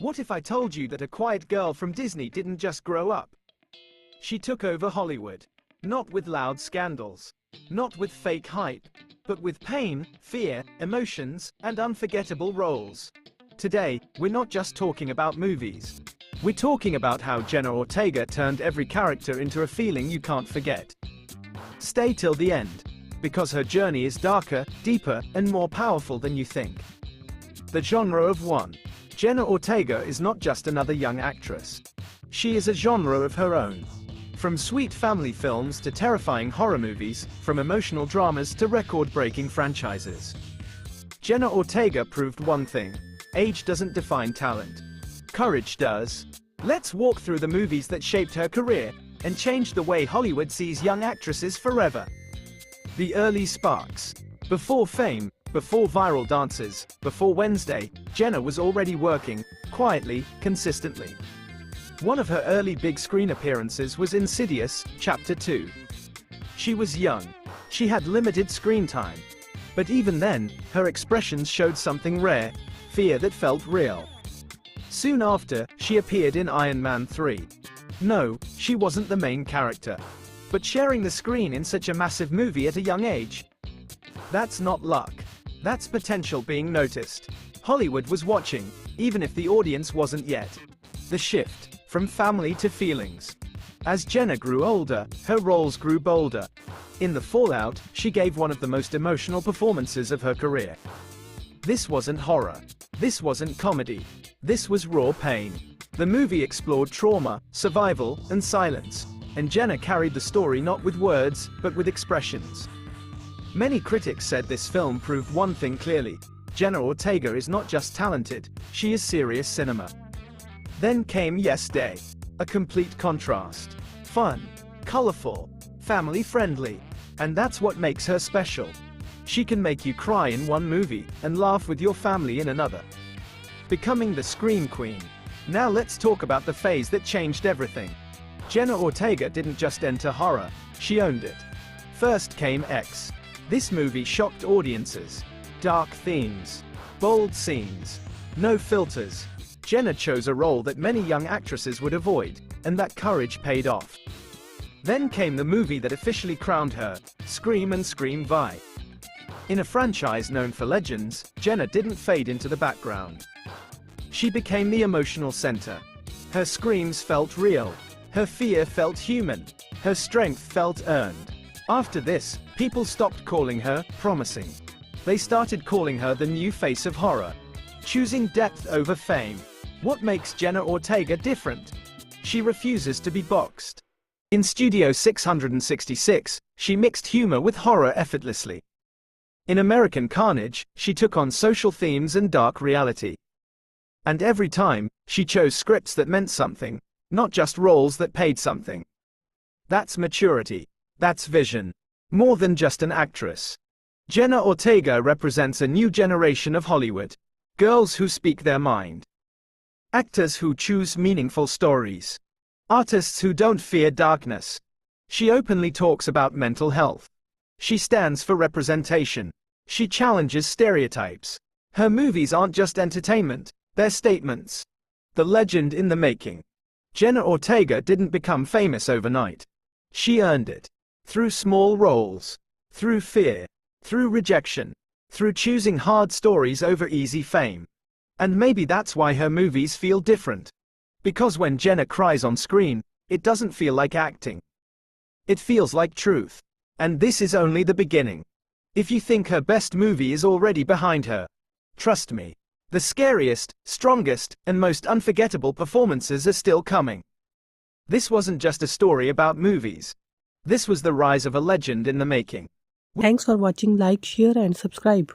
What if I told you that a quiet girl from Disney didn't just grow up? She took over Hollywood. Not with loud scandals. Not with fake hype. But with pain, fear, emotions, and unforgettable roles. Today, we're not just talking about movies. We're talking about how Jeena Ortega turned every character into a feeling you can't forget. Stay till the end, because her journey is darker, deeper, and more powerful than you think. The genre of one. Jeena Ortega is not just another young actress. She is a genre of her own. From sweet family films to terrifying horror movies, from emotional dramas to record-breaking franchises. Jeena Ortega proved one thing: age doesn't define talent. Courage does. Let's walk through the movies that shaped her career and changed the way Hollywood sees young actresses forever. The early sparks. Before fame, before viral dances, before Wednesday, Jeena was already working, quietly, consistently. One of her early big screen appearances was Insidious, Chapter 2. She was young. She had limited screen time. But even then, her expressions showed something rare: fear that felt real. Soon after, she appeared in Iron Man 3. No, she wasn't the main character. But sharing the screen in such a massive movie at a young age? That's not luck. That's potential being noticed. Hollywood was watching, even if the audience wasn't yet. The shift. From family to feelings. As Jeena grew older, her roles grew bolder. In The Fallout, she gave one of the most emotional performances of her career. This wasn't horror. This wasn't comedy. This was raw pain. The movie explored trauma, survival, and silence. And Jeena carried the story not with words, but with expressions. Many critics said this film proved one thing clearly: Jeena Ortega is not just talented, she is serious cinema. Then came Yes Day. A complete contrast. Fun, colorful, family-friendly. And that's what makes her special. She can make you cry in one movie, and laugh with your family in another. Becoming the Scream Queen. Now let's talk about the phase that changed everything. Jeena Ortega didn't just enter horror, she owned it. First came X. This movie shocked audiences. Dark themes. Bold scenes. No filters. Jeena chose a role that many young actresses would avoid, and that courage paid off. Then came the movie that officially crowned her, Scream and Scream Vi. In a franchise known for legends, Jeena didn't fade into the background. She became the emotional center. Her screams felt real. Her fear felt human. Her strength felt earned. After this, people stopped calling her promising. They started calling her the new face of horror. Choosing depth over fame. What makes Jeena Ortega different? She refuses to be boxed. In Studio 666, she mixed humor with horror effortlessly. In American Carnage, she took on social themes and dark reality. And every time, she chose scripts that meant something, not just roles that paid something. That's maturity. That's vision. More than just an actress. Jeena Ortega represents a new generation of Hollywood. Girls who speak their mind. Actors who choose meaningful stories. Artists who don't fear darkness. She openly talks about mental health. She stands for representation. She challenges stereotypes. Her movies aren't just entertainment, they're statements. The legend in the making. Jeena Ortega didn't become famous overnight. She earned it. Through small roles. Through fear. Through rejection. Through choosing hard stories over easy fame. And maybe that's why her movies feel different. Because when Jeena cries on screen, it doesn't feel like acting. It feels like truth. And this is only the beginning. If you think her best movie is already behind her, trust me. The scariest, strongest, and most unforgettable performances are still coming. This wasn't just a story about movies. This was the rise of a legend in the making. Thanks for watching. Like, share and subscribe.